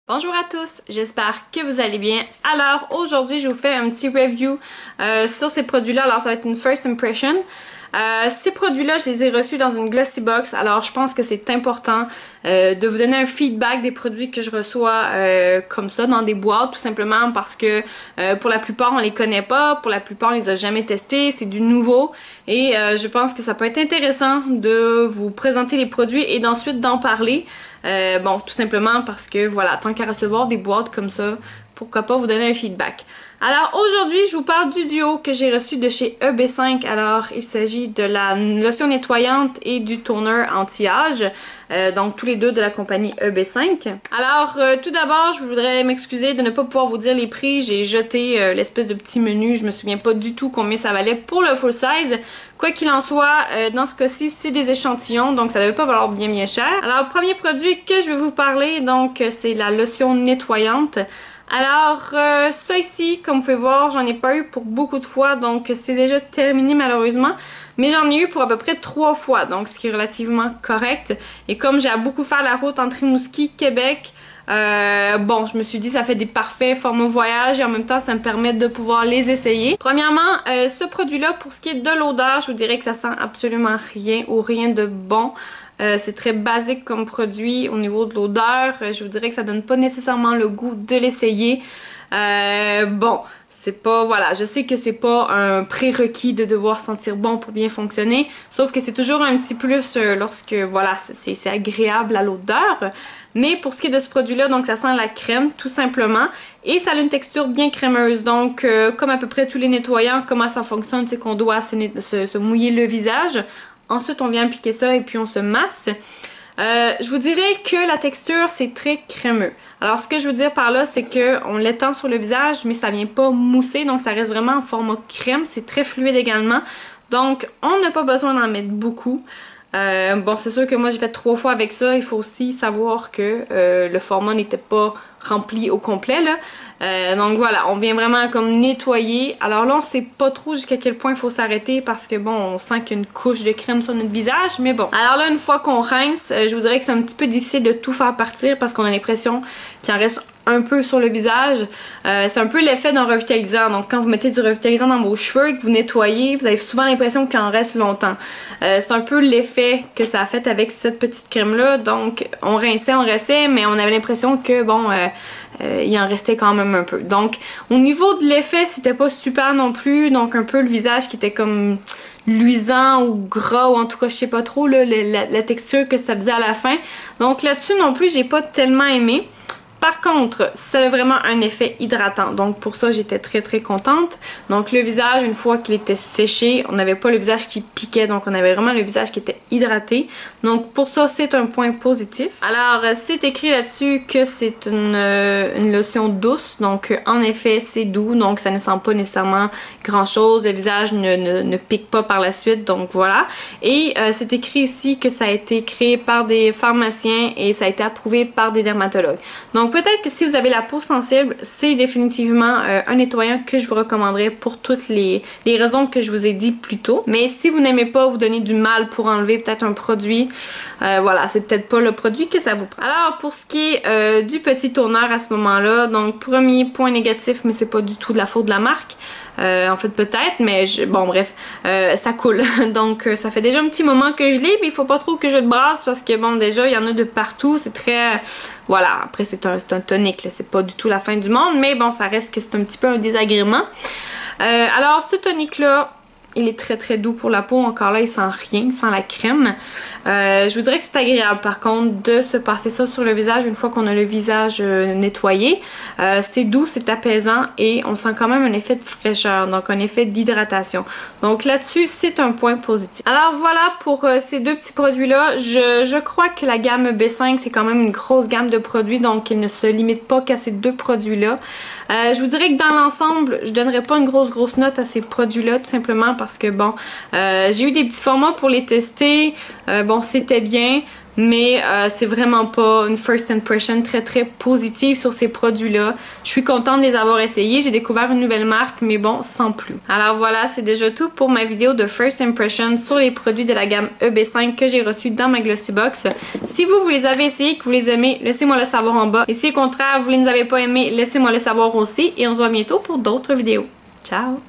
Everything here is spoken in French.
Bonjour à tous, j'espère que vous allez bien. Alors aujourd'hui je vous fais un petit review sur ces produits-là. Alors ça va être une first impression. Ces produits-là, je les ai reçus dans une glossy box. Alors je pense que c'est important de vous donner un feedback des produits que je reçois comme ça dans des boîtes, tout simplement parce que pour la plupart on les connaît pas, pour la plupart on les a jamais testés, c'est du nouveau et je pense que ça peut être intéressant de vous présenter les produits et d'ensuite d'en parler. Bon, tout simplement parce que voilà, tant qu'à recevoir des boîtes comme ça, pourquoi pas vous donner un feedback. Alors aujourd'hui, je vous parle du duo que j'ai reçu de chez EB5. Alors il s'agit de la lotion nettoyante et du toner anti-âge. Donc tous les deux de la compagnie EB5. Alors tout d'abord, je voudrais m'excuser de ne pas pouvoir vous dire les prix. J'ai jeté l'espèce de petit menu. Je me souviens pas du tout combien ça valait pour le full size. Quoi qu'il en soit, dans ce cas-ci, c'est des échantillons, donc ça ne devait pas valoir bien cher. Alors, premier produit que je vais vous parler, donc c'est la lotion nettoyante. Alors, ça ici, comme vous pouvez voir, j'en ai pas eu pour beaucoup de fois, donc c'est déjà terminé malheureusement. Mais j'en ai eu pour à peu près 3 fois, donc ce qui est relativement correct. Et comme j'ai à beaucoup faire la route entre Rimouski, Québec, bon, je me suis dit ça fait des parfaits formats voyage et en même temps ça me permet de pouvoir les essayer. Premièrement, ce produit-là, pour ce qui est de l'odeur, je vous dirais que ça sent absolument rien ou rien de bon. C'est très basique comme produit au niveau de l'odeur. Je vous dirais que ça donne pas nécessairement le goût de l'essayer. Bon, c'est pas, voilà, je sais que c'est pas un prérequis de devoir sentir bon pour bien fonctionner, sauf que c'est toujours un petit plus lorsque, voilà, c'est agréable à l'odeur. Mais pour ce qui est de ce produit-là, donc ça sent la crème, tout simplement, et ça a une texture bien crémeuse. Donc, comme à peu près tous les nettoyants, comment ça fonctionne, c'est qu'on doit se mouiller le visage. Ensuite, on vient appliquer ça et puis on se masse. Je vous dirais que la texture, c'est très crémeux. Alors, ce que je veux dire par là, c'est qu'on l'étend sur le visage, mais ça vient pas mousser, donc ça reste vraiment en format crème. C'est très fluide également. Donc, on n'a pas besoin d'en mettre beaucoup. Bon, c'est sûr que moi, j'ai fait 3 fois avec ça. Il faut aussi savoir que le format n'était pas rempli au complet, là. Donc voilà, on vient vraiment comme nettoyer. Alors là, on sait pas trop jusqu'à quel point il faut s'arrêter parce que bon, on sent qu'il y a une couche de crème sur notre visage, mais bon. Alors là, une fois qu'on rince, je vous dirais que c'est un petit peu difficile de tout faire partir parce qu'on a l'impression qu'il en reste un peu sur le visage. C'est un peu l'effet d'un revitalisant. Donc quand vous mettez du revitalisant dans vos cheveux et que vous nettoyez, vous avez souvent l'impression qu'il en reste longtemps. C'est un peu l'effet que ça a fait avec cette petite crème-là. Donc on rinçait, mais on avait l'impression que bon, il en restait quand même un peu. Donc au niveau de l'effet, c'était pas super non plus. Donc un peu le visage qui était comme luisant ou gras, ou en tout cas je sais pas trop là, la texture que ça faisait à la fin. Donc là-dessus non plus, j'ai pas tellement aimé. Par contre, ça a vraiment un effet hydratant. Donc pour ça, j'étais très contente. Donc le visage, une fois qu'il était séché, on n'avait pas le visage qui piquait. Donc on avait vraiment le visage qui était hydraté. Donc pour ça, c'est un point positif. Alors, c'est écrit là-dessus que c'est une lotion douce. Donc en effet, c'est doux. Donc ça ne sent pas nécessairement grand-chose. Le visage ne pique pas par la suite. Donc voilà. Et c'est écrit ici que ça a été créé par des pharmaciens et ça a été approuvé par des dermatologues. Donc peut-être que si vous avez la peau sensible, c'est définitivement un nettoyant que je vous recommanderais pour toutes les raisons que je vous ai dit plus tôt. Mais si vous n'aimez pas vous donner du mal pour enlever peut-être un produit, voilà, c'est peut-être pas le produit que ça vous prend. Alors pour ce qui est du petit toner à ce moment-là, donc premier point négatif, mais c'est pas du tout de la faute de la marque. En fait peut-être, mais bon bref, ça coule. Donc ça fait déjà un petit moment que je l'ai, mais il faut pas trop que je le brasse parce que bon déjà il y en a de partout, c'est très... Voilà, après c'est un tonique, c'est pas du tout la fin du monde, mais bon ça reste que c'est un petit peu un désagrément. Alors ce tonique là, il est très doux pour la peau. Encore là, il sent rien, il sent la crème. Je vous dirais que c'est agréable par contre de se passer ça sur le visage une fois qu'on a le visage nettoyé. C'est doux, c'est apaisant et on sent quand même un effet de fraîcheur, donc un effet d'hydratation. Donc là-dessus, c'est un point positif. Alors voilà pour ces deux petits produits-là. Je crois que la gamme B5, c'est quand même une grosse gamme de produits, donc il ne se limite pas qu'à ces deux produits-là. Je vous dirais que dans l'ensemble, je donnerais pas une grosse note à ces produits-là, tout simplement parce que bon, j'ai eu des petits formats pour les tester. Bon, c'était bien. mais c'est vraiment pas une first impression très positive sur ces produits-là. Je suis contente de les avoir essayés. J'ai découvert une nouvelle marque, mais bon, sans plus. Alors voilà, c'est déjà tout pour ma vidéo de first impression sur les produits de la gamme EB5 que j'ai reçus dans ma Glossy Box. Si vous les avez essayés, que vous les aimez, laissez-moi le savoir en bas. Et si au contraire, vous ne les avez pas aimés, laissez-moi le savoir aussi. Et on se voit bientôt pour d'autres vidéos. Ciao!